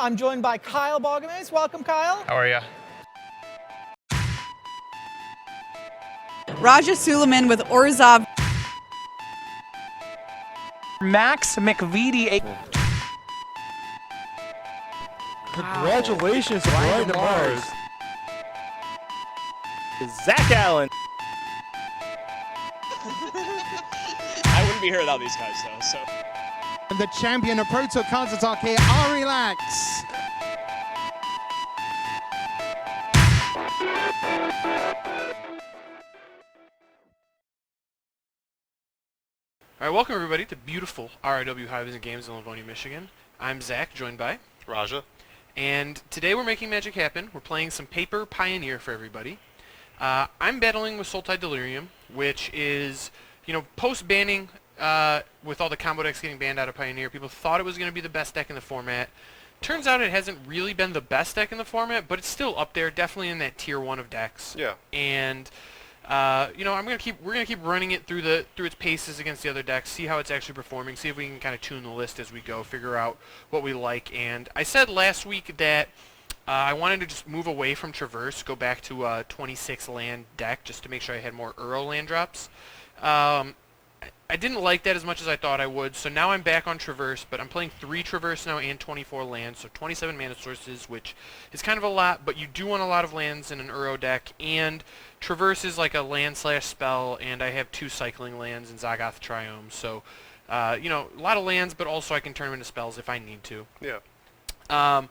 I'm joined by Kyle Balgames. Welcome, Kyle. How are you? Raja Suleiman with Orzhov. Max McVitie. Congratulations, Brian DeMars. Zach Allen. I wouldn't be here without these guys, though. So. And the champion of Pro Tour counter-attack here, Ari Lax. All right, welcome everybody to beautiful RIW High Games in Livonia, Michigan. I'm Zach, joined by Raja. And today we're making magic happen. We're playing some Paper Pioneer for everybody. I'm battling with Sultai Delirium, which is, post-banning, with all the combo decks getting banned out of Pioneer, people thought it was going to be the best deck in the format. Turns out it hasn't really been the best deck in the format, but it's still up there, definitely in that tier 1 of decks. Yeah. And we're gonna keep running it through its paces against the other decks, see how it's actually performing, see if we can kind of tune the list as we go, figure out what we like. And I said last week that I wanted to just move away from Traverse, go back to a 26 land deck just to make sure I had more Uro land drops. I didn't like that as much as I thought I would, so now I'm back on Traverse, but I'm playing 3 Traverse now and 24 lands, so 27 mana sources, which is kind of a lot, but you do want a lot of lands in an Uro deck, and Traverse is like a land/spell, and I have 2 cycling lands in Zaggoth Triome, so, a lot of lands, but also I can turn them into spells if I need to. Yeah.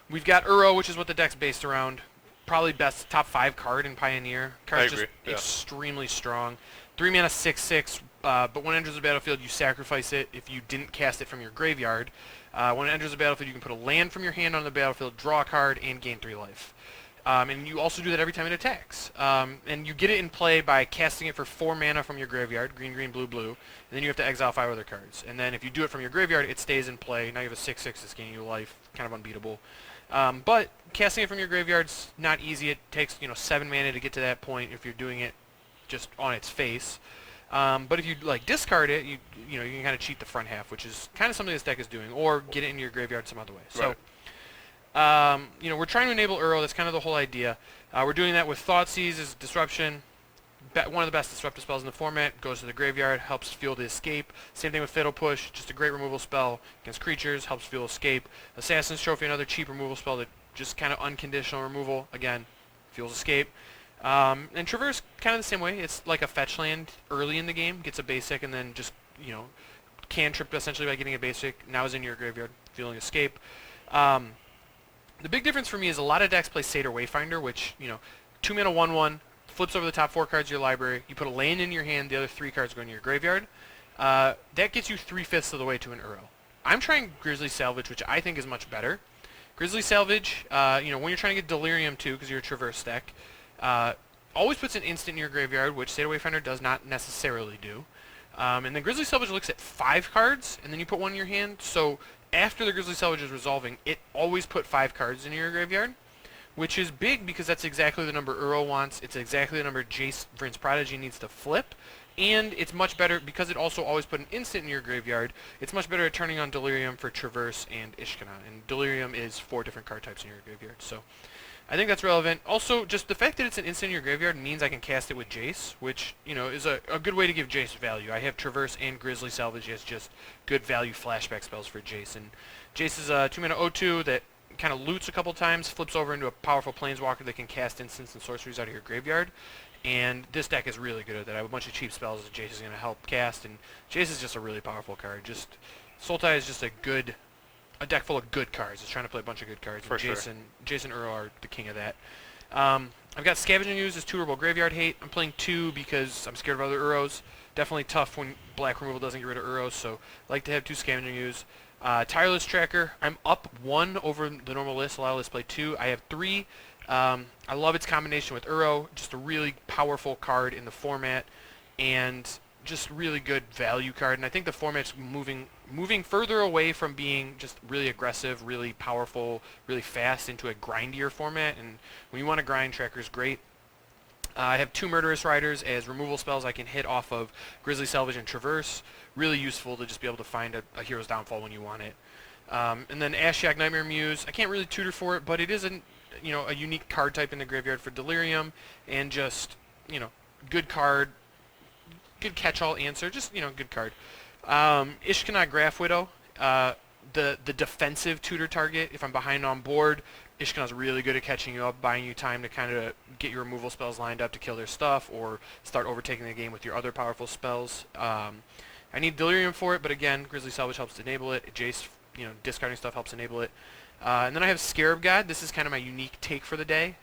We've got Uro, which is what the deck's based around. Probably best top 5 card in Pioneer. Card's just extremely strong. 3 mana 6/6, but when it enters the battlefield, you sacrifice it if you didn't cast it from your graveyard. When it enters the battlefield, you can put a land from your hand on the battlefield, draw a card, and gain 3 life. And you also do that every time it attacks. And you get it in play by casting it for 4 mana from your graveyard, green, green, blue, blue, and then you have to exile 5 other cards. And then if you do it from your graveyard, it stays in play. Now you have a 6/6 that's gaining you life, kind of unbeatable. But casting it from your graveyard's not easy. It takes 7 mana to get to that point if you're doing it just on its face. But if you discard it, you can kind of cheat the front half, which is kind of something this deck is doing, or get it in your graveyard some other way. Right. So, we're trying to enable Uro. That's kind of the whole idea. We're doing that with Thoughtseize as Disruption. One of the best disruptive spells in the format. Goes to the graveyard, helps fuel the escape. Same thing with Fatal Push, just a great removal spell against creatures, helps fuel escape. Assassin's Trophy, another cheap removal spell that just kind of unconditional removal. Again, fuels escape. And Traverse, kind of the same way. It's like a fetch land early in the game, gets a basic, and then just, cantrip essentially by getting a basic. Now is in your graveyard, fueling escape. The big difference for me is a lot of decks play Satyr Wayfinder, which, 2 mana 1/1, flips over the top 4 cards of your library. You put a land in your hand, the other 3 cards go in your graveyard. That gets you 3/5 of the way to an Uro. I'm trying Grizzly Salvage, which I think is much better. Grizzly Salvage, when you're trying to get Delirium too, because you're a Traverse deck, always puts an instant in your graveyard, which Satyr Wayfinder does not necessarily do. And then Grizzly Salvage looks at 5 cards, and then you put 1 in your hand. So after the Grizzly Salvage is resolving, it always put 5 cards in your graveyard, which is big because that's exactly the number Uro wants. It's exactly the number Jace Vryn's Prodigy needs to flip. And it's much better, because it also always put an instant in your graveyard, it's much better at turning on Delirium for Traverse and Ishkanah. And Delirium is 4 different card types in your graveyard. So I think that's relevant. Also, just the fact that it's an instant in your graveyard means I can cast it with Jace, which, is a good way to give Jace value. I have Traverse and Grizzly Salvage as just good value flashback spells for Jace. And Jace is a 2 mana 0/2 that kind of loots a couple times, flips over into a powerful Planeswalker that can cast instants and sorceries out of your graveyard. And this deck is really good at that. I have a bunch of cheap spells that Jace is going to help cast, and Jace is just a really powerful card. Sultai is just a deck full of good cards. It's trying to play a bunch of good cards. For sure. Jace and Uro are the king of that. I've got Scavenging Ooze as 2 Herbal Graveyard Hate. I'm playing 2 because I'm scared of other Uros. Definitely tough when black removal doesn't get rid of Uros, so I like to have 2 Scavenging Ooze. Tireless Tracker, I'm up 1 over the normal list. Allow us to play 2. I have 3. I love its combination with Uro, just a really powerful card in the format, and just really good value card. And I think the format's moving further away from being just really aggressive, really powerful, really fast into a grindier format. And when you want to grind, Tracker's great. I have 2 Murderous Riders as removal spells I can hit off of Grizzly Salvage and Traverse. Really useful to just be able to find a Hero's Downfall when you want it. And then Ashiok Nightmare Muse, I can't really tutor for it, but it is a unique card type in the graveyard for Delirium, and just, good card, good catch-all answer, just, good card. Ishkanah Graph Widow, the defensive tutor target, if I'm behind on board, Ishkanah's really good at catching you up, buying you time to kind of get your removal spells lined up to kill their stuff, or start overtaking the game with your other powerful spells. I need Delirium for it, but again, Grizzly Salvage helps enable it. Jace, discarding stuff helps enable it. And then I have Scarab God. This is kind of my unique take for the day.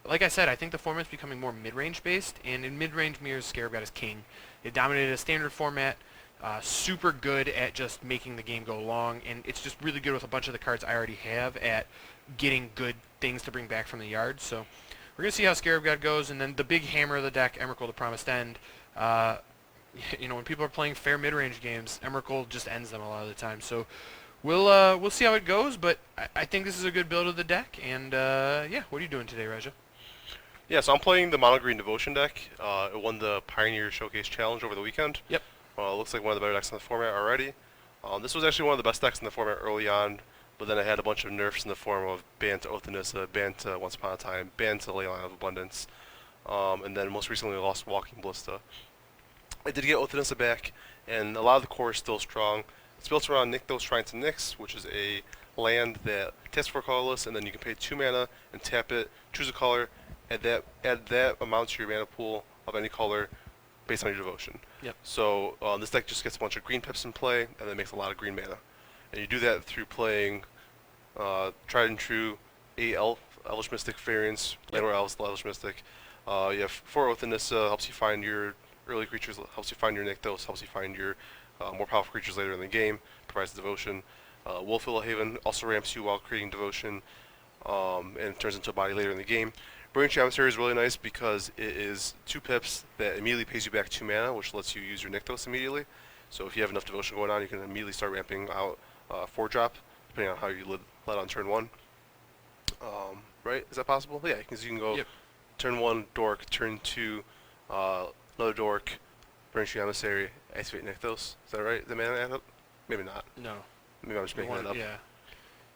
Like I said, I think the format's becoming more mid-range based, and in mid-range mirrors, Scarab God is king. It dominated a standard format, super good at just making the game go long, and it's just really good with a bunch of the cards I already have at getting good things to bring back from the yard. So we're going to see how Scarab God goes, and then the big hammer of the deck, Emrakul the Promised End. When people are playing fair mid-range games, Emrakul just ends them a lot of the time. So we'll see how it goes, but I think this is a good build of the deck. And yeah, what are you doing today, Raja? Yeah, so I'm playing the Mono Green Devotion deck. It won the Pioneer Showcase Challenge over the weekend. Yep. Looks like one of the better decks in the format already. This was actually one of the best decks in the format early on, but then it had a bunch of nerfs in the form of ban to Oath of Nissa, ban to Once Upon a Time, ban to Leyline of Abundance, and then most recently lost Walking Ballista. I did get Oath of Nissa back, and a lot of the core is still strong. It's built around Nykthos Shrine to Nyx, which is a land that taps for colorless, and then you can pay 2 mana and tap it, choose a color, add that amount to your mana pool of any color based on your devotion. Yep. So this deck just gets a bunch of green pips in play, and then makes a lot of green mana. And you do that through playing tried and true 8 Elvish Mystic variants, Landware Elves, Elvish Mystic. You have 4 Oath of Nissa, helps you find your early creatures, helps you find your Nykthos, helps you find your more powerful creatures later in the game, provides devotion. Wolf Haven also ramps you while creating devotion, and turns into a body later in the game. Burning Tree Emissary is really nice because it is 2 pips that immediately pays you back 2 mana, which lets you use your Nykthos immediately. So if you have enough devotion going on, you can immediately start ramping out 4-drop, depending on how you led on turn 1. Right? Is that possible? Yeah, because you can go turn 1 Dork, turn 2 another Dork, Burning Tree Emissary, activate Nykthos. Is that right? The mana add up? Maybe not. No. Maybe I'm just making that up. Yeah.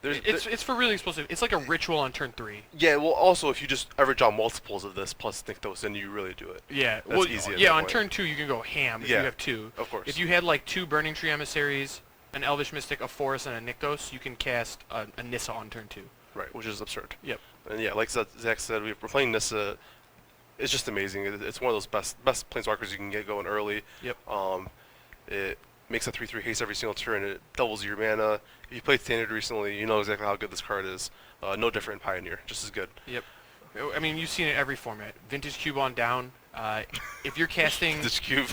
It's for really explosive. It's like a ritual on turn 3. Yeah, well, also, if you just ever draw multiples of this plus Nykthos, then you really do it. Yeah, That's easy at yeah, that on point. turn 2 you can go ham if you have 2. Of course. If you had like 2 Burning Tree Emissaries, an Elvish Mystic, a Forest, and a Nykthos, you can cast a Nissa on turn 2. Right, which is absurd. Yep. And yeah, like Zach said, we're playing Nissa. It's just amazing. It's one of those best planeswalkers you can get going early. Yep. It makes a 3/3 haste every single turn. It doubles your mana. If you played Standard recently, you know exactly how good this card is. No different in Pioneer, just as good. Yep. I mean, you've seen it every format. Vintage Cube on down. If you're casting Vintage Cube,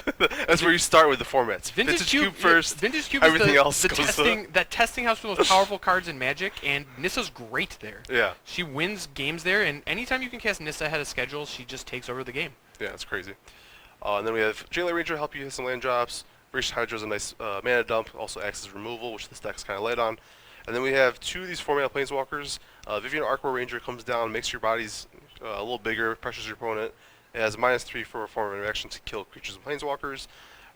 that's where you start with the formats. Vintage Cube first. Vintage Cube everything is else the goes testing. That testing house for the most powerful cards in Magic, and Nissa's great there. Yeah. She wins games there, and anytime you can cast Nissa ahead of schedule, she just takes over the game. Yeah, it's crazy. And then we have Jailer Ranger help you hit some land drops. Vicious Hydra is a nice mana dump, also acts as removal, which this deck's kind of light on. And then we have 2 of these format planeswalkers. Vivian Arcor Ranger comes down, makes your bodies a little bigger, pressures your opponent. It has -3 for a form of interaction to kill creatures and planeswalkers.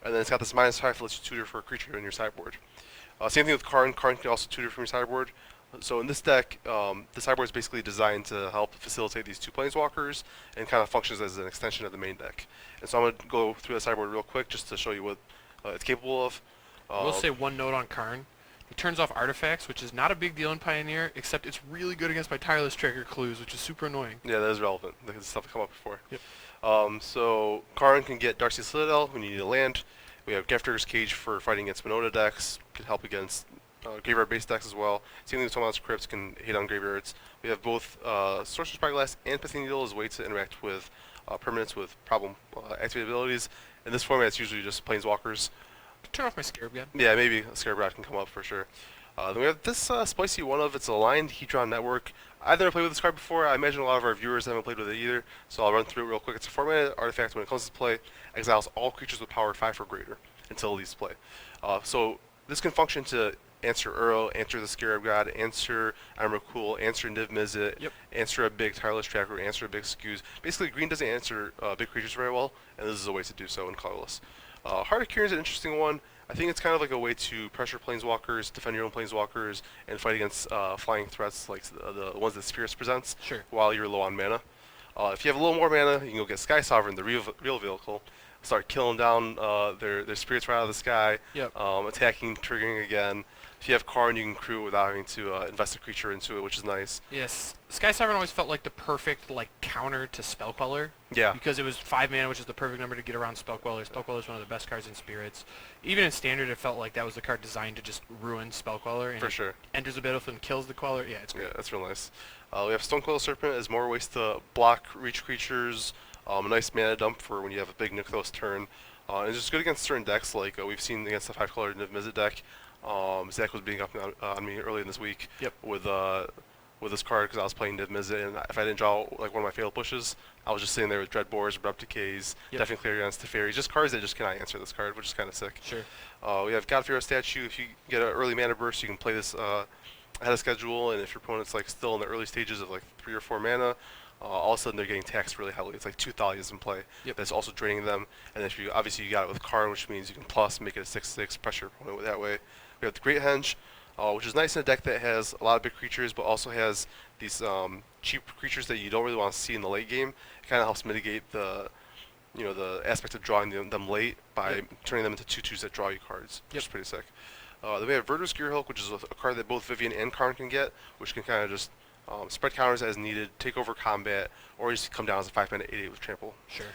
And then it's got this -5 that lets you tutor for a creature in your sideboard. Same thing with Karn. Karn can also tutor from your sideboard. So in this deck, the sideboard is basically designed to help facilitate these 2 planeswalkers and kind of functions as an extension of the main deck. And so I'm going to go through the sideboard real quick just to show you what it's capable of. I will say one note on Karn. He turns off artifacts, which is not a big deal in Pioneer, except it's really good against my Tireless Tracker Clues, which is super annoying. Yeah, that is relevant. This stuff has come up before. Yep. So Karn can get Darcy Citadel when you need a land. We have Grafdigger's Cage for fighting against Minota decks. Can help against graveyard-based decks as well. Same thing with Toma's Crypts can hit on graveyards. We have both Sorcerer's Spyglass and Pithing Needle as a way to interact with permanents with problem activated abilities. In this format, it's usually just planeswalkers. Turn off my Scarab God. Yeah, maybe a Scarab God can come up for sure. Then we have this spicy one of its aligned Hedron Network. I've never played with this card before. I imagine a lot of our viewers haven't played with it either, so I'll run through it real quick. It's a 4-mana artifact. When it comes to play, exiles all creatures with power 5 or greater until it leaves play. So this can function to answer Uro, answer the Scarab God, answer Emrakul, answer Niv Mizzet, answer a big Tireless Tracker, answer a big Skews. Basically, green doesn't answer big creatures very well, and this is a way to do so in colorless. Heart of Kieran is an interesting one. I think it's kind of like a way to pressure planeswalkers, defend your own planeswalkers, and fight against flying threats like the ones that Spirits presents. Sure. While you're low on mana. If you have a little more mana, you can go get Sky Sovereign, the real vehicle. Start killing down their spirits right out of the sky. Yep. Attacking, triggering again. If you have Karn, you can crew it without having to invest a creature into it, which is nice. Yes. Sky Sovereign always felt like the perfect counter to Spell Queller. Yeah. Because it was 5 mana, which is the perfect number to get around Spell Queller. Spell Queller is one of the best cards in Spirits. Even in Standard, it felt like that was the card designed to just ruin Spell Queller. And For sure. Enters the battlefield and kills the Queller. Yeah, it's great. Yeah, that's real nice. We have Stonecoil Serpent as more ways to block reach creatures. A nice mana dump for when you have a big Nykthos turn. And it's just good against certain decks, like we've seen against the 5-color Niv Mizzet deck. Zach was beating up on me early in this week with this card because I was playing Niv Mizzet, and if I didn't draw like one of my fatal pushes, I was just sitting there with Dreadbores, Abrupt Decays, definitely clear against Teferi, just cards that just cannot answer this card, which is kind of sick. Sure. We have God Pharaoh Statue. If you get an early mana burst, you can play this ahead of schedule, and if your opponent's like still in the early stages of like 3 or 4 mana, all of a sudden they're getting taxed really heavily. It's like 2 Thalias in play. That's also draining them. And if you obviously you got it with Karn, which means you can plus make it a 6/6 pressure opponent that way. We have the Great Henge, which is nice in a deck that has a lot of big creatures, but also has these cheap creatures that you don't really want to see in the late game. It kind of helps mitigate the the aspect of drawing them late by turning them into 2/2s that draw you cards, which is pretty sick. Then we have Verdurous Gearhulk, which is a card that both Vivian and Karn can get, which can kind of just spread counters as needed, take over combat, or just come down as a 5-mana 8/8 with Trample. Sure.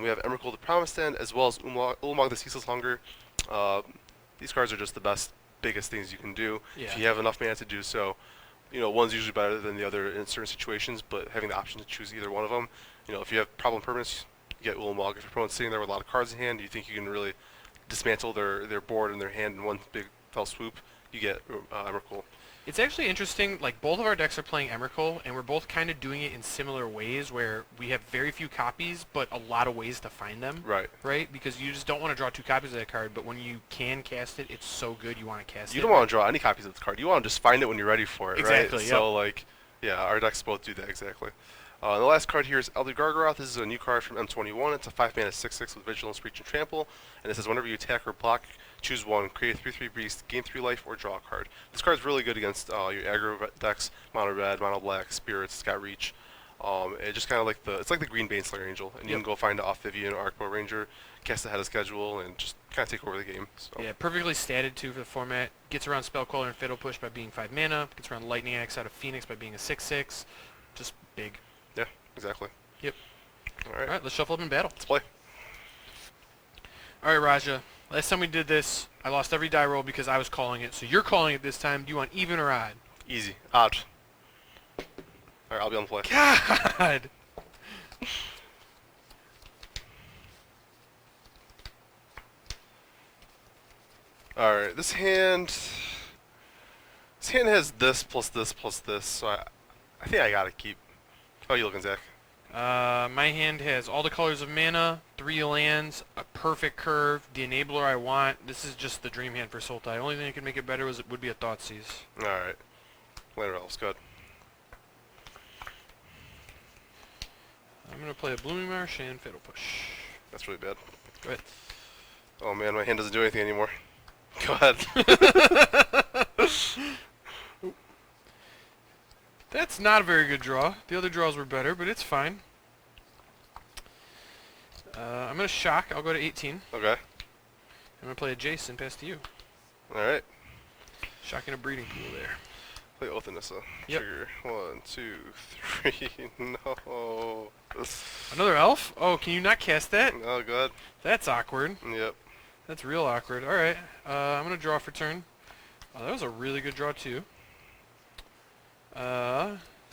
We have Emrakul the Promised End, as well as Ulamog the Ceaseless Hunger. These cards are just the biggest things you can do. If you have enough mana to do so. One's usually better than the other in certain situations, but having the option to choose either one of them. If you have problem permanents, you get Ulamog. If your opponent's sitting there with a lot of cards in hand, you think you can really dismantle their board and their hand in one big fell swoop, you get Emrakul. It's actually interesting, like both of our decks are playing Emrakul, and we're both kind of doing it in similar ways where we have very few copies, but a lot of ways to find them. Right. Right? Because you just don't want to draw 2 copies of that card, but when you can cast it, it's so good you want to cast it. You don't want to draw any copies of the card. You want to just find it when you're ready for it, Exactly, right? yep. So, yeah, our decks both do that exactly. The last card here is Elder Gargaroth. This is a new card from M21. It's a 5-mana 6/6 with Vigilance, Reach, and Trample. And it says whenever you attack or block, choose one, create a 3/3 beast, gain 3 life, or draw a card. This card's really good against your aggro decks, mono red, mono black, spirits, it's got reach. It's just kind of like it's like the green Baneslayer Angel, and you can go find it off Vivian or Arcbow Ranger, cast ahead of schedule, and just kind of take over the game. So. Yeah, perfectly statted too for the format. Gets around Spell Queller and Fatal Push by being 5 mana. Gets around Lightning Axe out of Phoenix by being a 6/6. Just big. Yeah, exactly. Yep. All right, let's shuffle up in battle. Let's play. All right, Raja. Last time we did this, I lost every die roll because I was calling it. So you're calling it this time. Do you want even or odd? Easy. Odd. All right, I'll be on the play. God. All right, this hand has this plus this plus this, so I think I gotta keep. How are you looking, Zach? My hand has all the colors of mana, 3 lands, a perfect curve, the enabler I want. This is just the dream hand for Sultai. The only thing that could make it better would be a Thoughtseize. Alright. Later Elves, good. I'm going to play a Blooming Marsh and Fatal Push. That's really bad. Go ahead. Oh man, my hand doesn't do anything anymore. Go ahead. That's not a very good draw. The other draws were better, but it's fine. I'm going to shock. I'll go to 18. Okay. I'm going to play a Jason, pass to you. Alright. Shocking a breeding pool there. Play Oath Anissa. Yep. Trigger. 1, 2, 3. No. Another elf? Oh, can you not cast that? Oh, good. That's awkward. Yep. That's real awkward. Alright. I'm going to draw for turn. Oh, that was a really good draw, too.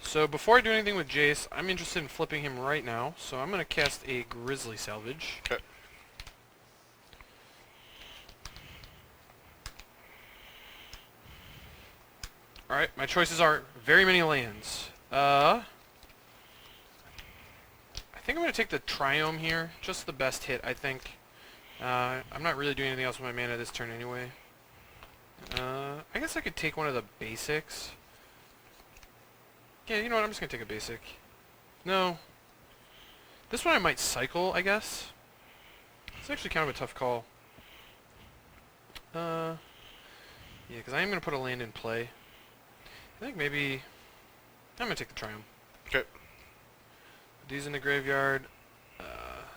So before I do anything with Jace, I'm interested in flipping him right now. So I'm going to cast a Grizzly Salvage. Okay. Alright, my choices are very many lands. I think I'm going to take the Triome here. Just the best hit, I think. I'm not really doing anything else with my mana this turn anyway. I guess I could take one of the basics. Yeah, you know what? I'm just going to take a basic. No. This one I might cycle, I guess. It's actually kind of a tough call. Yeah, because I am going to put a land in play. I think maybe I'm going to take the Triumph. Okay. These in the graveyard.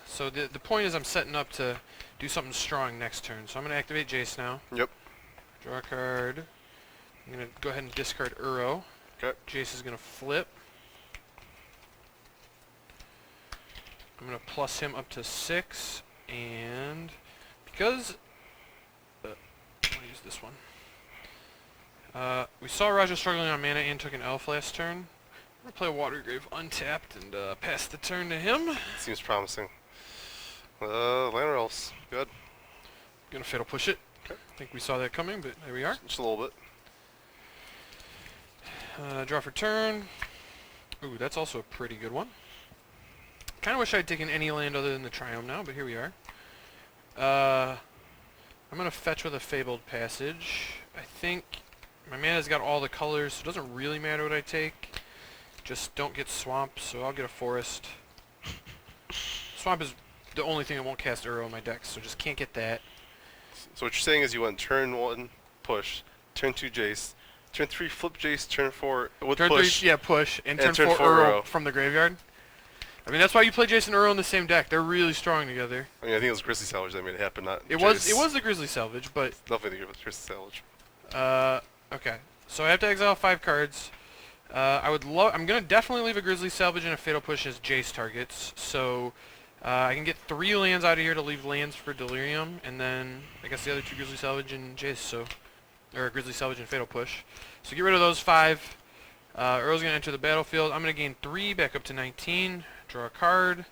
So the point is I'm setting up to do something strong next turn. So I'm going to activate Jace now. Yep. Draw a card. I'm going to go ahead and discard Uro. Okay. Jace is going to flip. I'm going to plus him up to 6. And because... I'll use this one. We saw Raja struggling on mana and took an elf last turn. I'm going to play Watergrave untapped and pass the turn to him. Seems promising. Land or else. Good. Going to Fatal Push it. Okay. I think we saw that coming, but there we are. Just a little bit. Draw for turn. Ooh, that's also a pretty good one. Kind of wish I'd taken any land other than the Triumph now, but here we are. I'm going to fetch with a Fabled Passage. I think my mana's got all the colors, so it doesn't really matter what I take. Just don't get Swamp, so I'll get a Forest. Swamp is the only thing that won't cast Uro in my deck, so just can't get that. So what you're saying is you went turn 1 push, turn 2 Jace, turn 3 flip Jace, turn 4 with Turn push. 3, yeah, push, and turn turn 4 4 Uro Uro. from the graveyard. I mean, that's why you play Jason Uro in the same deck. They're really strong together. I mean, I think it was Grizzly Salvage that made it happen, not It Jace. was the Grizzly Salvage, but Definitely the Grizzly Salvage. okay. So I have to exile 5 cards. I'm gonna definitely leave a Grizzly Salvage and a Fatal Push as Jace targets. So I can get 3 lands out of here to leave lands for Delirium, and then I guess the other 2 Grizzly Salvage and Jace. So, or Grizzly Salvage and Fatal Push. So get rid of those 5. Earl's gonna enter the battlefield. I'm gonna gain 3 back up to 19. Draw a card.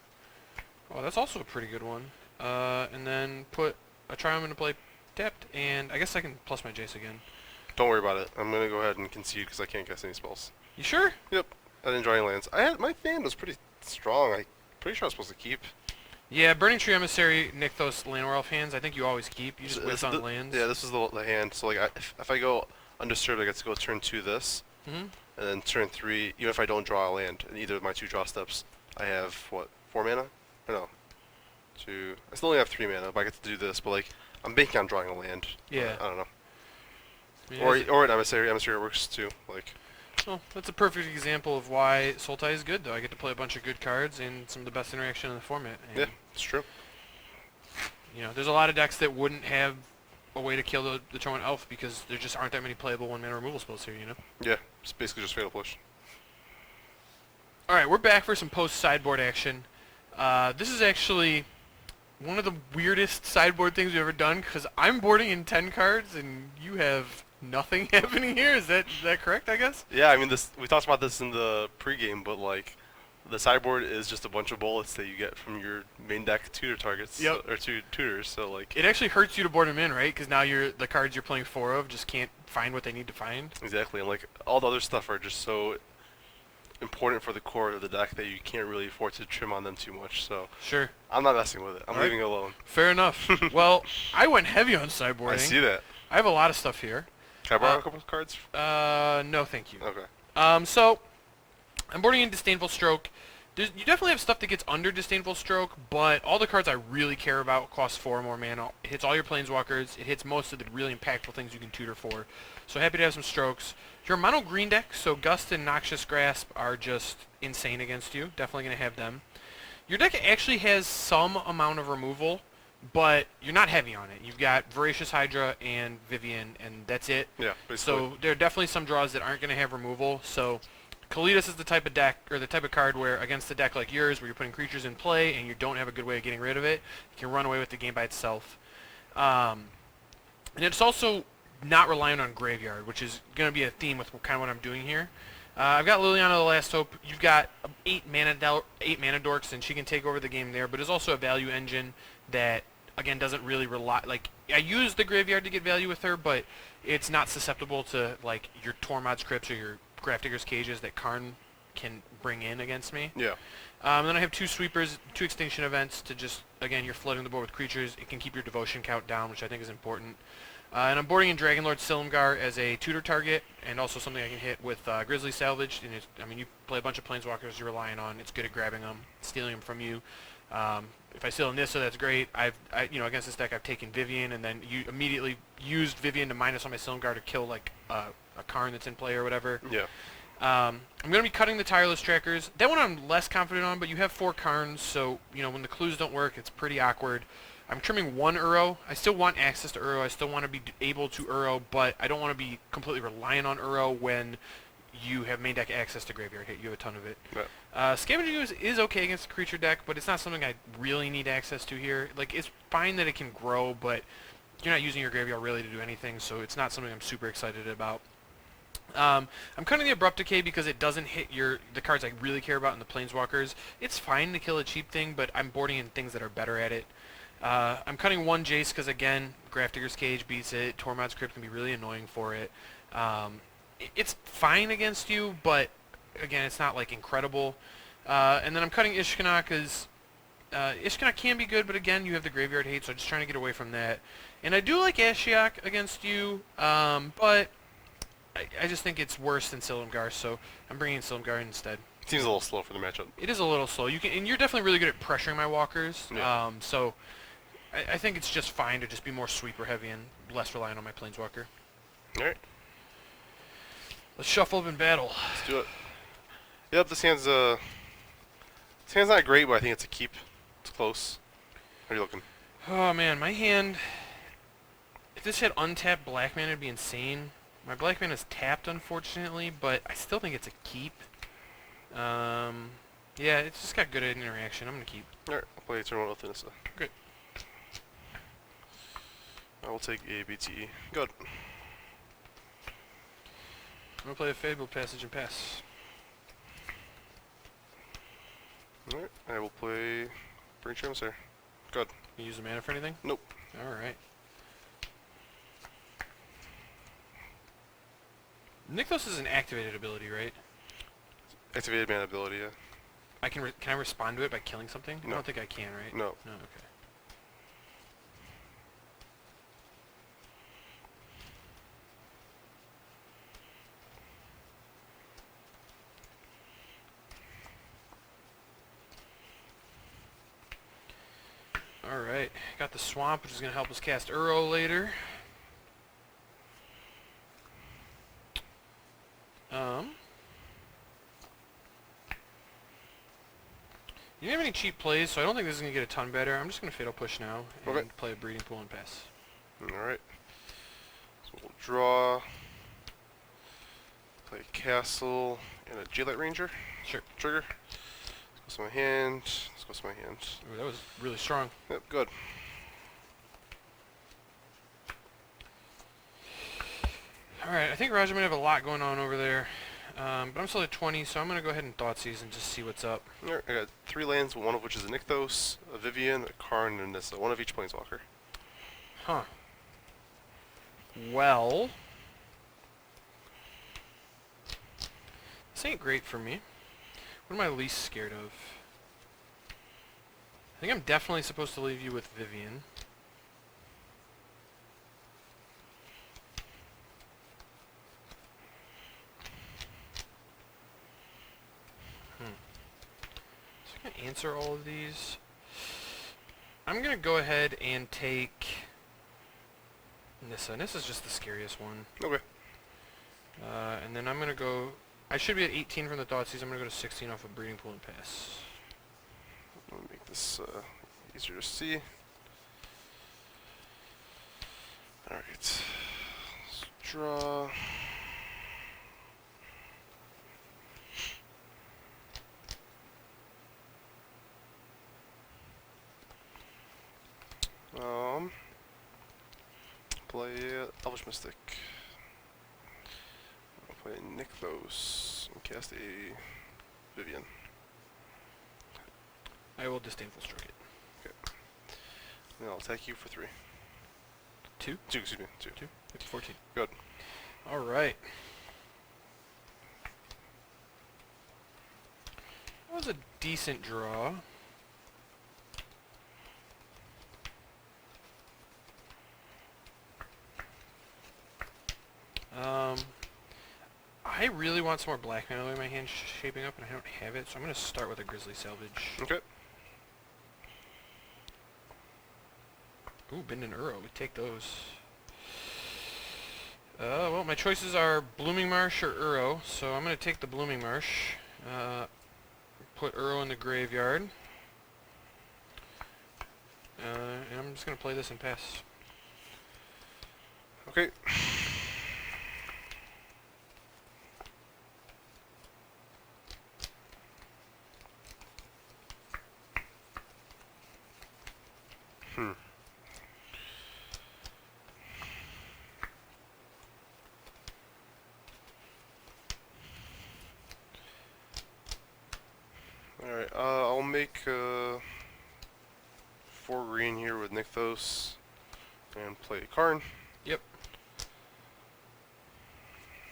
Oh, that's also a pretty good one. And then put a Triumph into play tapped, and I guess I can plus my Jace again. Don't worry about it. I'm gonna go ahead and concede because I can't cast any spells. You sure? Yep. I didn't draw any lands. My hand was pretty strong. I'm pretty sure I was supposed to keep. Yeah, Burning Tree Emissary, Nykthos, Llanowar Elf hands, I think you always keep. You just whiz on lands. Yeah, this is the hand. So like, if I go undisturbed, I get to go turn 2 this, Mm-hmm. and then turn 3. Even if I don't draw a land in either of my 2 draw steps, I have what 4 mana? Or no, 2. I still only have 3 mana, but I get to do this. But like, I'm banking on drawing a land. Yeah. I don't know. I mean, Or an emissary. Emissary works too. Like. well, that's a perfect example of why Sultai is good, though. I get to play a bunch of good cards and some of the best interaction in the format. And, Yeah, it's true. you know, there's a lot of decks that wouldn't have a way to kill the turn 1 elf because there just aren't that many playable 1-mana removal spells here, you know? Yeah, it's basically just Fatal Push. Alright, we're back for some post-sideboard action. This is actually one of the weirdest sideboard things we've ever done because I'm boarding in 10 cards and you have nothing happening here. Is that correct, I guess? Yeah, I mean, we talked about this in the pregame, but like, the sideboard is just a bunch of bullets that you get from your main deck tutor targets. Yep. Or tutors, so like. It actually hurts you to board them in, right? Because now the cards you're playing 4 of just can't find what they need to find. Exactly, and like, all the other stuff are just so important for the core of the deck that you can't really afford to trim on them too much, so. Sure. I'm not messing with it. I'm Alright. leaving it alone. Fair enough. Well, I went heavy on sideboarding. I see that. I have a lot of stuff here. Can I borrow a couple of cards? No, thank you. Okay. So I'm boarding in Disdainful Stroke. You definitely have stuff that gets under Disdainful Stroke, but all the cards I really care about cost 4 or more mana. It hits all your Planeswalkers. It hits most of the really impactful things you can tutor for. So happy to have some strokes. You're a mono green deck, so Gust and Noxious Grasp are just insane against you. Definitely going to have them. Your deck actually has some amount of removal, but you're not heavy on it. You've got Voracious Hydra and Vivian, and that's it. Yeah, basically. So there are definitely some draws that aren't going to have removal. So Kalidas is the type of deck, or the type of card where against a deck like yours, where you're putting creatures in play and you don't have a good way of getting rid of it, you can run away with the game by itself. And it's also not reliant on graveyard, which is going to be a theme with kind of what I'm doing here. I've got Liliana the Last Hope. You've got 8 mana dorks, and she can take over the game there, but is also a value engine that, again, doesn't really rely... Like, I use the graveyard to get value with her, but it's not susceptible to, like, your Tormod's Crypts or your Grafdigger's Cages that Karn can bring in against me. Yeah. Then I have 2 sweepers, 2 extinction events to just, again, you're flooding the board with creatures. It can keep your devotion count down, which I think is important. And I'm boarding in Dragonlord Silumgar as a tutor target, and also something I can hit with Grizzly Salvage. And I mean, you play a bunch of Planeswalkers you're relying on. It's good at grabbing them, stealing them from you. If I steal a Nissa, that's great. You know, against this deck, I've taken Vivian, and then you immediately used Vivian to minus on my Silumgar to kill like a Karn that's in play or whatever. Yeah. I'm going to be cutting the Tireless Trackers. That one I'm less confident on, but you have 4 Karns, so you know when the clues don't work, it's pretty awkward. I'm trimming 1 Uro. I still want access to Uro. I still want to be able to Uro, but I don't want to be completely reliant on Uro when you have main deck access to graveyard hit. You have a ton of it. Yeah. Scavenging Ooze is okay against the creature deck, but it's not something I really need access to here. Like, it's fine that it can grow, but you're not using your graveyard really to do anything, so it's not something I'm super excited about. I'm cutting the Abrupt Decay because it doesn't hit the cards I really care about in the Planeswalkers. It's fine to kill a cheap thing, but I'm boarding in things that are better at it. I'm cutting 1 Jace because, again, Grafdigger's Cage beats it. Tormod's Crypt can be really annoying for it. It's fine against you, but, again, it's not, like, incredible. And then I'm cutting Ishkanah because Ishkanah can be good, but, again, you have the Graveyard Hate, so I'm just trying to get away from that. And I do like Ashiok against you, but I just think it's worse than Silumgar, so I'm bringing in Silumgar instead. Seems a little slow for the matchup. It is a little slow. And you're definitely really good at pressuring my walkers. Yeah. So I think it's just fine to just be more sweeper heavy and less reliant on my Planeswalker. All right. Let's shuffle up and battle. Let's do it. Yep, this hand's not great, but I think it's a keep. It's close. How are you looking? Oh man, my hand. If this had untapped black mana, it'd be insane. My black mana is tapped, unfortunately, but I still think it's a keep. Yeah, it's just got good interaction. I'm gonna keep. All right, I'll play turn 1 with Nissa. Good. I will take a BTE. Good. I'm gonna play a Fabled Passage and pass. All right, I will play Bring Emissary. Good. You use the mana for anything? Nope. All right. Nykthos is an activated ability, right? Activated mana ability, yeah. Can I respond to it by killing something? I No. don't think I can, right? No. No, okay. Alright, got the Swamp, which is going to help us cast Uro later. You didn't have any cheap plays, so I don't think this is going to get a ton better. I'm just going to Fatal Push now and play a Breeding Pool and pass. Alright. So we'll draw. Play Castle and a J-Light Ranger. Sure. Trigger. Let's go to my hand. Let's go to my hand. Ooh, that was really strong. Yep, good. Alright, I think Raja might have a lot going on over there. But I'm still at 20, so I'm going to go ahead and Thoughtseize and just see what's up. Alright, I got 3 lands, one of which is a Nykthos, a Vivian, a Karn, and a Nissa. One of each Planeswalker. Huh. Well, this ain't great for me. What am I least scared of? I think I'm definitely supposed to leave you with Vivian. So I can answer all of these. I'm going to go ahead and take Nissa. Nissa's just the scariest one. Okay. And then I'm going to go... I should be at 18 from the Thoughtseize. I'm going to go to 16 off of Breeding Pool and pass. Let me make this easier to see. Alright. Let's draw. Play Elvish Mystic. I'll play Nykthos and cast a Vivian. I will Disdainful Stroke it. Okay. And I'll attack you for 3. 2? 2, excuse me. 2. 2? 14. Good. Alright. That was a decent draw. really want some more black mana the way my hand's shaping up, and I don't have it, so I'm going to start with a Grizzly Salvage. Okay. Ooh, Bend and Uro. We take those. Well, my choices are Blooming Marsh or Uro, so I'm going to take the Blooming Marsh. Put Uro in the graveyard. And I'm just going to play this and pass. Okay. Alright, I'll make 4 green here with Nykthos and play Karn. Yep.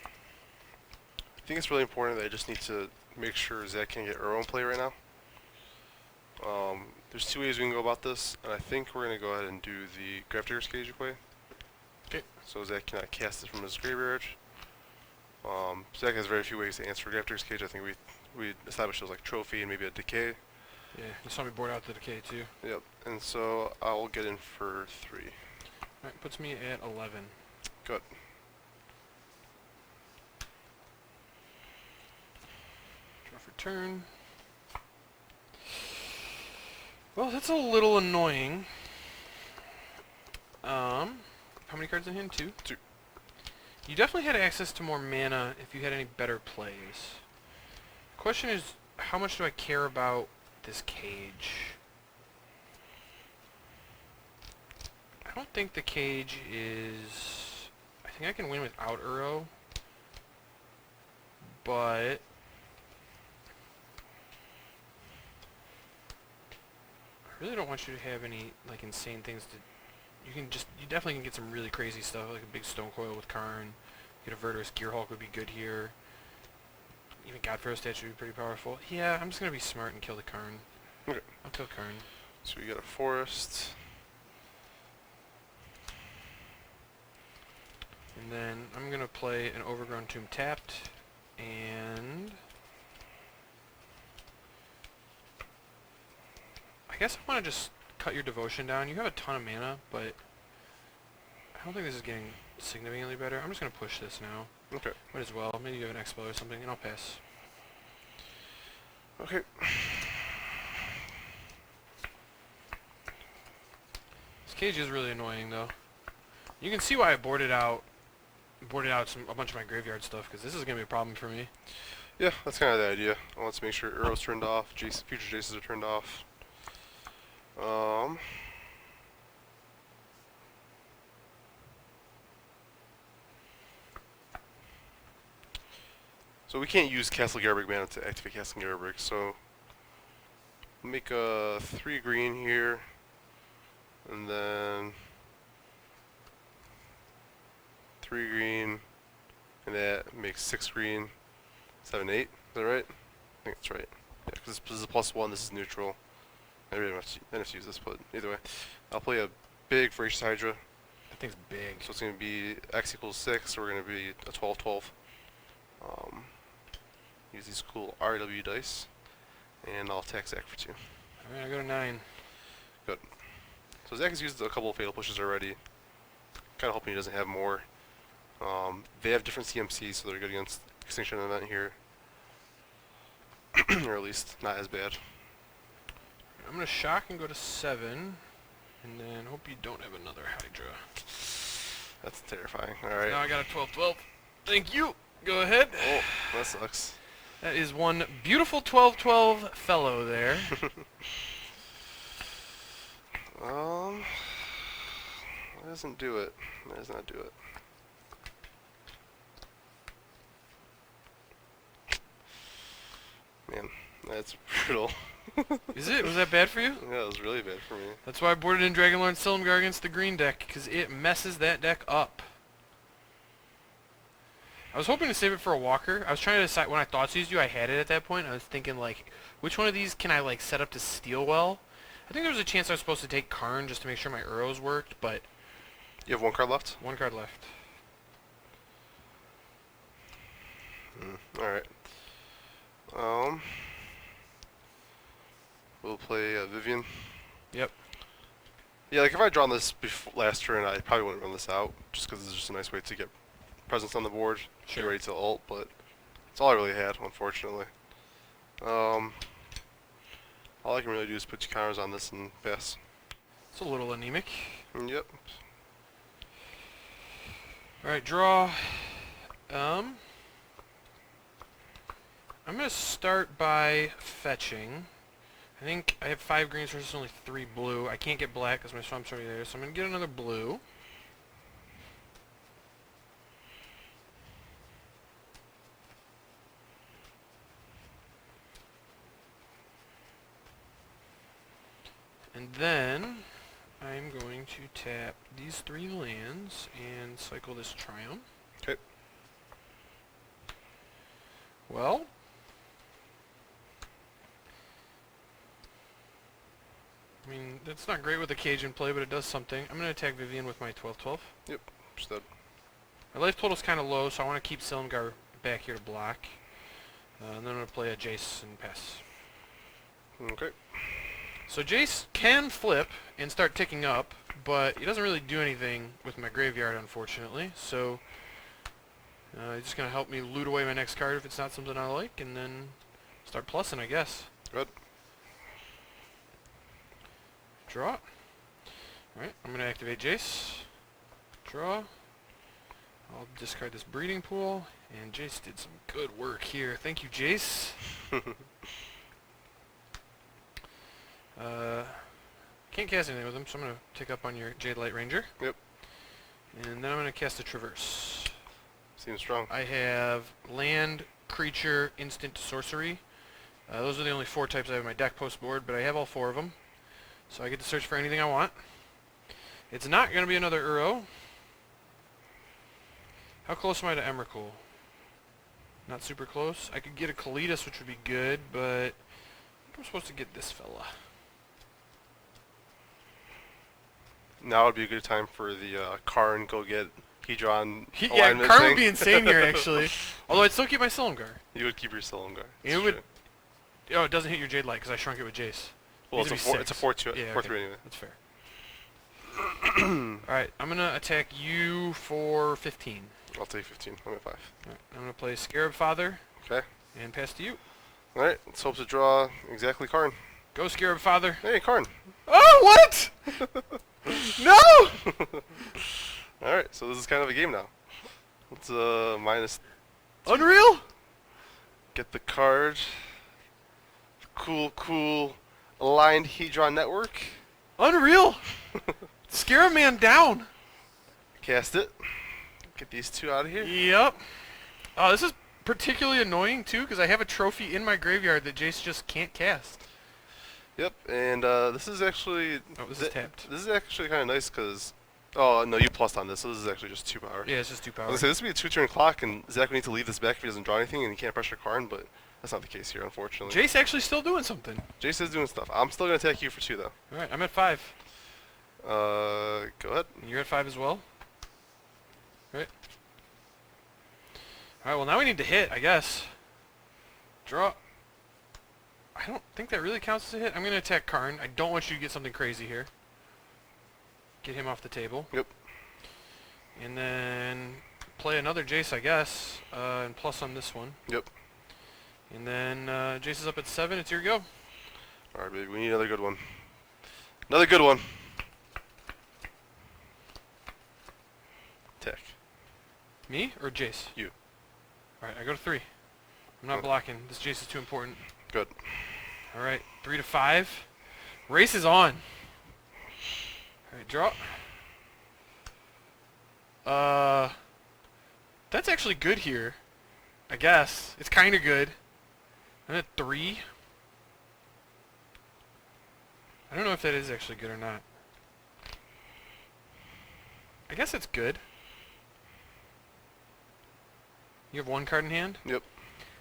I think it's really important that I just need to make sure Zach can get Uro in play right now. There's 2 ways we can go about this, and I think we're going to go ahead and do the Gravedigger's Cage play. Okay. So Zach cannot cast it from his graveyard. Zach has very few ways to answer Gravedigger's Cage. I think we established it as like Trophy and maybe a Decay. Yeah, you saw me board out the Decay too. Yep, and so I'll get in for 3. Alright, puts me at 11. Good. Draw for turn. Well, that's a little annoying. How many cards in hand? 2? 2. You definitely had access to more mana if you had any better plays. The question is, how much do I care about this cage? I don't think the cage is... I think I can win without Uro. But... I really don't want you to have any, like, insane things to... You definitely can get some really crazy stuff, like a big Stone Coil with Karn. Get a Verdurous Gearhulk would be good here. Even Godpharaoh Statue would be pretty powerful. Yeah, I'm just going to be smart and kill the Karn. Okay. I'll kill Karn. So we got a Forest. And then I'm going to play an Overgrown Tomb tapped. And... I guess I want to just cut your Devotion down. You have a ton of mana, but... I don't think this is getting significantly better. I'm just going to push this now. Okay. Might as well. Maybe you have an Expo or something, and I'll pass. Okay. This cage is really annoying, though. You can see why I boarded out a bunch of my graveyard stuff, because this is going to be a problem for me. Yeah, that's kind of the idea. I want to make sure Uro's turned off, future Jaces are turned off. So we can't use Castle Garbrick mana to activate Castle Garbrick, so make a 3 green here, and then 3 green, and that makes 6 green, 7, 8. Is that right? I think that's right. Yeah, because this is a +1, this is neutral. I really don't have to use this, but either way. I'll play a big Voracious Hydra. That thing's big. So it's going to be X equals 6, so we're going to be a 12-12. Use these cool RW dice, and I'll attack Zach for 2. Alright, I go to 9. Good. So Zach has used a couple of Fatal Pushes already. Kind of hoping he doesn't have more. They have different CMCs, so they're good against Extinction Event here. Or at least not as bad. I'm going to shock and go to 7, and then hope you don't have another Hydra. That's terrifying. Alright. Now I got a 12-12. Thank you! Go ahead. Oh, that sucks. That is one beautiful 12-12 fellow there. That doesn't do it. That does not do it. Man, that's brutal. Is it? Was that bad for you? Yeah, it was really bad for me. That's why I boarded in Dragonlord Silumgar against the green deck, because it messes that deck up. I was hoping to save it for a walker. I was trying to decide, when I thought seized you, I had it at that point. I was thinking, like, which one of these can I, like, set up to steal well? I think there was a chance I was supposed to take Karn just to make sure my Uros worked, but... You have 1 card left? 1 card left. Alright. We'll play Vivian. Yep. Yeah, like if I had drawn this last turn, I probably wouldn't run this out, just because it's just a nice way to get presence on the board, Sure. get ready to ult, but that's all I really had, unfortunately. All I can really do is put 2 counters on this and pass. It's a little anemic. Yep. Alright, draw. I'm going to start by fetching. I think I have 5 greens versus only 3 blue. I can't get black because my swamp's already there, so I'm going to get another blue. And then I'm going to tap these 3 lands and cycle this Triumph. Okay. Well, I mean, that's not great with the Cajun play, but it does something. I'm going to attack Vivian with my 12-12. Yep. Stud. My life total's kind of low, so I want to keep Silumgar back here to block. And then I'm going to play a Jace and pass. Okay. So Jace can flip and start ticking up, but he doesn't really do anything with my graveyard, unfortunately. So he's just going to help me loot away my next card if it's not something I like, and then start plussing, I guess. Good. Draw. Alright, I'm going to activate Jace. Draw. I'll discard this breeding pool, and Jace did some good work here. Thank you, Jace. Can't cast anything with him, so I'm going to tick up on your Jade Light Ranger. Yep. And then I'm going to cast a Traverse. Seems strong. I have land, creature, instant, sorcery. Those are the only 4 types I have in my deck post board, but I have all 4 of them. So I get to search for anything I want. It's not going to be another Uro. How close am I to Emrakul? Not super close. I could get a Kalitas, which would be good, but I'm supposed to get this fella. Now would be a good time for the Karn go get Hedron. Yeah, alignment Karn would thing. be insane here, actually. Although I'd still keep my Silumgar. You would keep your Silumgar. It would. Oh, it doesn't hit your Jade Light because I shrunk it with Jace. Well, Needs it's to a be 4. 6. It's a 4-2. Yeah, 4-3 okay. anyway. That's fair. Alright, I'm going to attack you for 15. I'll take 15. I'm at 5. Alright, I'm going to play Scarab Father Okay. and pass to you. All right. Let's hope to draw exactly Karn. Go Scarab Father. Hey, Karn. Oh, what? No! All right. So this is kind of a game now. Let's minus. Unreal? Get the card. Cool. Aligned Hedron network. Unreal. Scarab Man down. Cast it. Get these 2 out of here. Yep. Oh, this is particularly annoying, too, because I have a trophy in my graveyard that Jace just can't cast. Yep. And this is actually. Oh, this is tapped. This is actually kind of nice because. Oh no, you plussed on this, so this is actually just 2 power. Yeah, it's just 2 I power. was gonna say this would be a 2-turn clock, and Zach would need to leave this back if he doesn't draw anything, and he can't pressure Karn, but that's not the case here, unfortunately. Jace actually still doing something. Jace is doing stuff. I'm still gonna attack you for 2 though. Alright, I'm at 5. Go ahead. And you're at 5 as well? Right. Alright, well now we need to hit, I guess. Draw. I don't think that really counts as a hit. I'm going to attack Karn. I don't want you to get something crazy here. Get him off the table. Yep. And then play another Jace, I guess, and plus on this one. Yep. And then Jace is up at 7. It's your go. All right, baby. We need another good one. Another good one. Tech. Me or Jace? You. Alright, I go to 3. I'm not blocking. This Jace is too important. Good. Alright, 3 to 5. Race is on. Alright, draw. That's actually good here. I guess. It's kind of good. I'm at 3. I don't know if that is actually good or not. I guess it's good. You have 1 card in hand? Yep.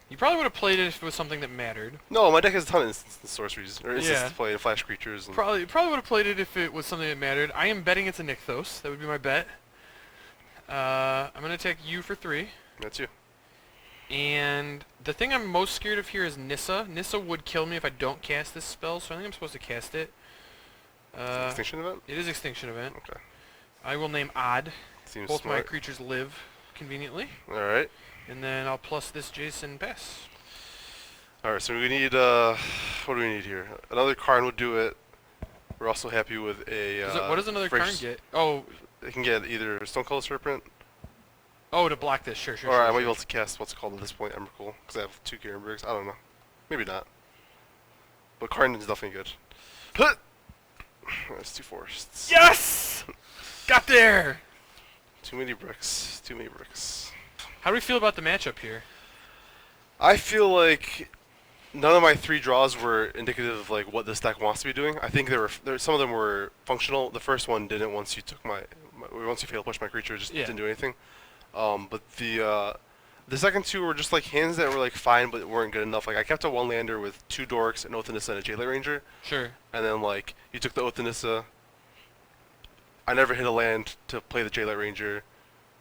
You probably would have played it if it was something that mattered. No, my deck has a ton of instants and sorceries, or instants Yeah. to play, flash creatures. And Probably would have played it if it was something that mattered. I am betting it's a Nykthos. That would be my bet. I'm going to attack you for 3. that's you. And the thing I'm most scared of here is Nissa. Nissa would kill me if I don't cast this spell, so I think I'm supposed to cast it. Extinction event? It is Extinction Event. Okay. I will name Odd. Seems Both my smart. creatures live conveniently. Alright. And then I'll plus this Jason pass. Alright, so we need, what do we need here? Another Karn would do it. We're also happy with a, What does another Karn get? Oh, It can get either Stonecolor Serpent, oh, to block this. Sure. or I might be able to cast what's called at this point Emrakul, because I have 2 Karen Bricks. I don't know. Maybe not. But Karn is definitely good. Huh! That's 2 forests. Yes! Got there! Too many bricks. Too many bricks. How do we feel about the matchup here? I feel like none of my 3 draws were indicative of like what this deck wants to be doing. I think some of them were functional. The first one didn't. Once you took once you fail push my creature, it just didn't do anything. But the second 2 were just like hands that were like fine, but weren't good enough. Like I kept a 1-lander with 2 Dorks, an Othanissa, and a Jaylight Ranger. Sure. And then like you took the Othanissa. I never hit a land to play the Jaylight Ranger.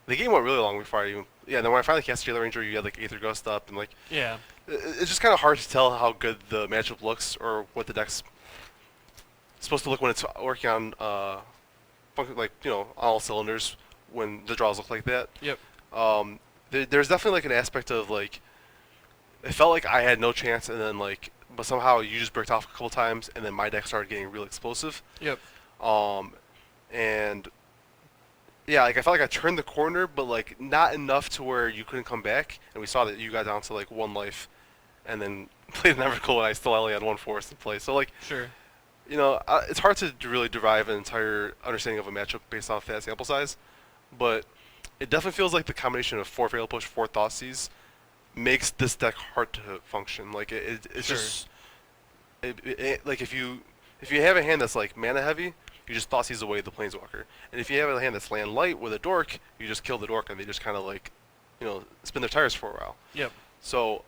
The game went really long before I even. Yeah. Then when I finally cast Jaylight Ranger, you had like Aether Gust up, and like. Yeah. It's just kind of hard to tell how good the matchup looks or what the deck's supposed to look when it's working on, like, you know, on all cylinders when the draws look like that. Yep. There's definitely like an aspect of like, it felt like I had no chance, and then like, but somehow you just bricked off a couple times, and then my deck started getting real explosive. Yep. And yeah, like I felt like I turned the corner, but like not enough to where you couldn't come back, and we saw that you got down to like 1 life. And then played an Evercool, and I still only had 1 forest in play. So, like, Sure. you know, it's hard to really derive an entire understanding of a matchup based off that sample size. But it definitely feels like the combination of 4 Fatal Push, 4 Thoughtseize makes this deck hard to function. Like, it's Sure. just... like, if you have a hand that's, like, mana heavy, you just Thoughtseize away the Planeswalker. And if you have a hand that's land light with a Dork, you just kill the Dork, and they just kind of, like, you know, spin their tires for a while. Yep. So,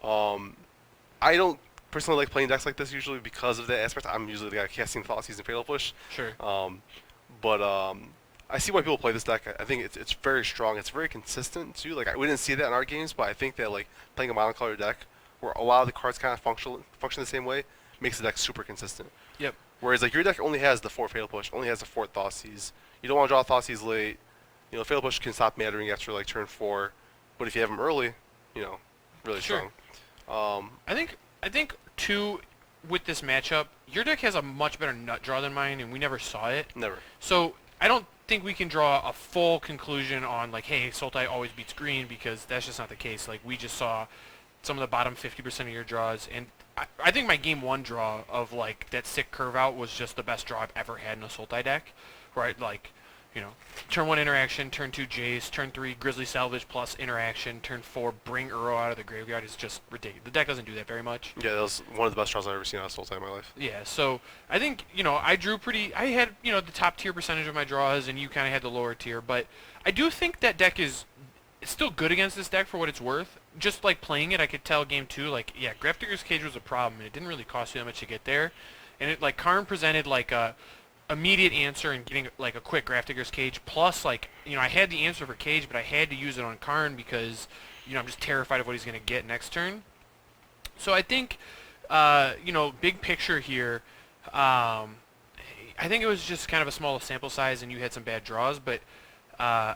I don't personally like playing decks like this usually because of that aspect. I'm usually the guy casting Thoughtseize and Fatal Push. Sure. But I see why people play this deck. I think it's very strong. It's very consistent too. Like we didn't see that in our games, but I think that like playing a monocolor deck where a lot of the cards kind of function the same way makes the deck super consistent. Yep. Whereas like your deck only has the 4 Fatal Push, only has the 4 Thoughtseize. You don't want to draw Thoughtseize late. You know, Fatal Push can stop mattering after like turn 4, but if you have them early, you know, really Sure. strong. I think too, with this matchup, your deck has a much better nut draw than mine, and we never saw it. Never. So I don't think we can draw a full conclusion on like, hey, Sultai always beats green, because that's just not the case. Like we just saw some of the bottom 50% of your draws, and I think my game 1 draw of like that sick curve out was just the best draw I've ever had in a Sultai deck, where I like, you know, turn 1 interaction, turn 2 Jace, turn 3 Grizzly Salvage plus interaction, turn 4 bring Uro out of the graveyard is just ridiculous. The deck doesn't do that very much. Yeah, that was one of the best draws I've ever seen out of Sultai in my life. Yeah, so I think, you know, I had, you know, the top tier percentage of my draws, and you kind of had the lower tier, but I do think that deck is still good against this deck for what it's worth. Just like playing it, I could tell game 2, like, yeah, Grafdigger's Cage was a problem, and it didn't really cost you that much to get there. And it, like, Karn presented, like, a immediate answer and getting like a quick Grafdigger's Cage, plus like, you know, I had the answer for Cage, but I had to use it on Karn because, you know, I'm just terrified of what he's going to get next turn. So I think, you know, big picture here, I think it was just kind of a small sample size and you had some bad draws, but I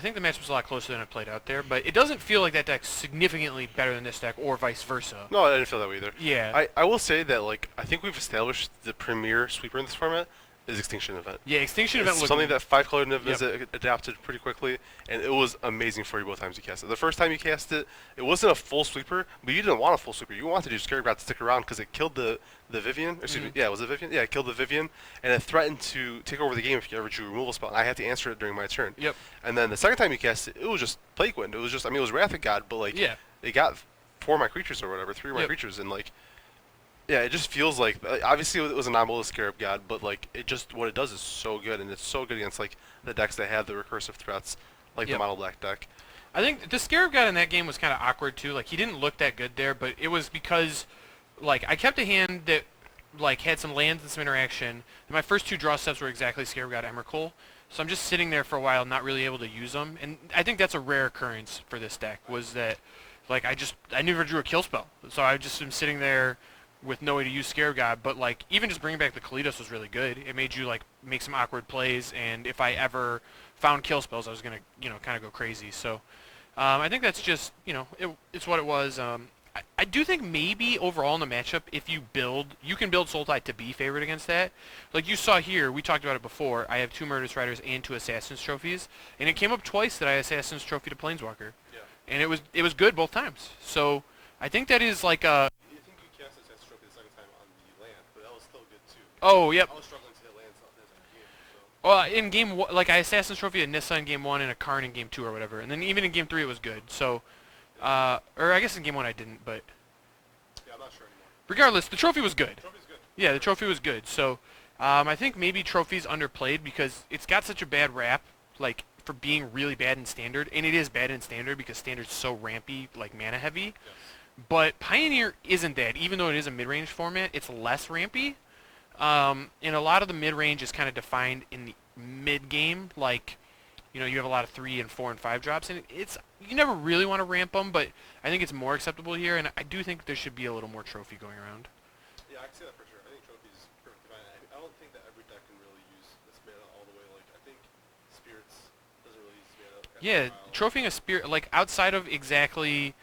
think the match was a lot closer than it played out there, but it doesn't feel like that deck's significantly better than this deck or vice versa. No, I didn't feel that way either. Yeah. I will say that, like, I think we've established the premier sweeper in this format is Extinction Event. Yeah, Extinction Event It's looked something that 5-color Niv Yep. adapted pretty quickly, and it was amazing for you both times you cast it. The first time you cast it, it wasn't a full sweeper, but you didn't want a full sweeper. You wanted to Scarab God to stick around because it killed the Vivian. Excuse me, yeah, was it Vivian? Yeah, it killed the Vivian, and it threatened to take over the game if you ever drew a removal spell, and I had to answer it during my turn. Yep. And then the second time you cast it, it was just Plague Wind. It was just, I mean, it was Wrath of God, but, like, Yeah. it got 4 of my creatures or whatever, 3 of my Yep. creatures, and, like, yeah, it just feels like, obviously it was a non-bolus Scarab God, but like it just, what it does is so good, and it's so good against like the decks that have the recursive threats, like Yep. the mono black deck. I think the Scarab God in that game was kind of awkward too. Like he didn't look that good there, but it was because like I kept a hand that like had some lands and some interaction. And my first 2 draw steps were exactly Scarab God Emrakul. So I'm just sitting there for a while, not really able to use them. And I think that's a rare occurrence for this deck, was that Like I never drew a kill spell, so I just am sitting there with no way to use Scarab God. But like even just bringing back the Kalitos was really good. It made you like make some awkward plays, and if I ever found kill spells, I was gonna kind of go crazy. So I think that's just it's what it was. I do think maybe overall in the matchup, if you can build Sultai to be favored against that. Like you saw here, we talked about it before. I have 2 Murderous Riders and 2 Assassin's trophies, and it came up twice that I Assassin's trophy to Planeswalker. Yeah. And it was good both times. So I think that is like a. You think you cast Assassin's Trophy the second time on the land, but that was still good too. Oh, yep. I was struggling to hit land stuff in the game. So. Well, in game like I Assassin's Trophy a Nissa in game 1 and a Karn in game 2 or whatever, and then even in game 3 it was good. So, or I guess in game 1 I didn't, but. Yeah, I'm not sure anymore. Regardless, the trophy was good. Trophy's good. Yeah, the trophy was good. So, I think maybe trophy's underplayed because it's got such a bad rap, like for being really bad in standard, and it is bad in standard because standard's so rampy, like mana heavy. Yes. But Pioneer isn't that. Even though it is a mid-range format, it's less rampy. And a lot of the mid-range is kind of defined in the mid-game, like you have a lot of 3 and 4 and 5 drops, and you never really want to ramp them, but I think it's more acceptable here, and I do think there should be a little more trophy going around. Yeah, I can see that for sure. I think Trophy's perfectly fine. I don't think that every deck can really use this mana all the way. Like, I think Spirits doesn't really use mana. Yeah, trophying a spirit, like outside of exactly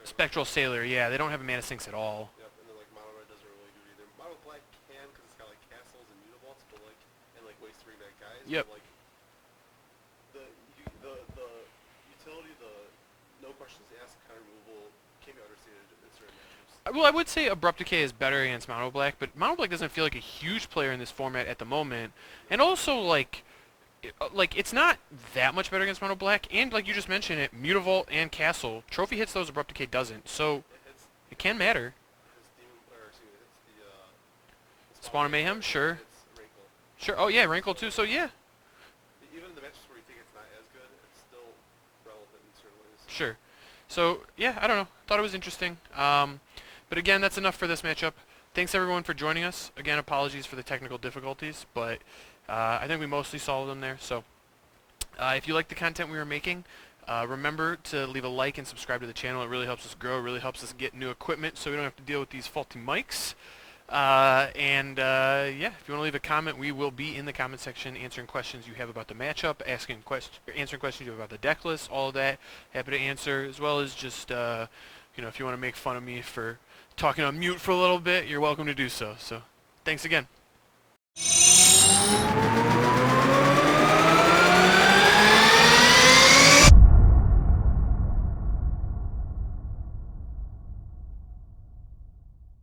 Spectral Sailor, yeah, they don't have a mana sinks at all. Yep, and then like Mono Red doesn't really do it either. Mono Black can because it's got like castles and mutavaults, but like and like waste 3 mana guys. Yep. But, like the utility, the no questions asked kind of removal can be understated in certain matchups. Well, I would say Abrupt Decay is better against Mono Black, but Mono Black doesn't feel like a huge player in this format at the moment, and also like it's not that much better against Mono Black, and like you just mentioned it, Mutavault and Castle, Trophy hits those, Abrupt Decay doesn't, so it can matter. It's Demon, or excuse me, it's the Spawn of Mayhem, sure. It's Wrinkle. Sure, oh yeah, Rankle too, so yeah. Even in the matches where you think it's not as good, it's still relevant in certain ways. Sure. So, yeah, I don't know. Thought it was interesting. But again, that's enough for this matchup. Thanks, everyone, for joining us. Again, apologies for the technical difficulties, but I think we mostly solved them there. So, if you like the content we were making, remember to leave a like and subscribe to the channel. It really helps us grow. It really helps us get new equipment so we don't have to deal with these faulty mics. Yeah, if you want to leave a comment, we will be in the comment section answering questions you have about the matchup, answering questions you have about the deck list, all of that. Happy to answer, as well as just, if you want to make fun of me for talking on mute for a little bit, you're welcome to do so. So, thanks again.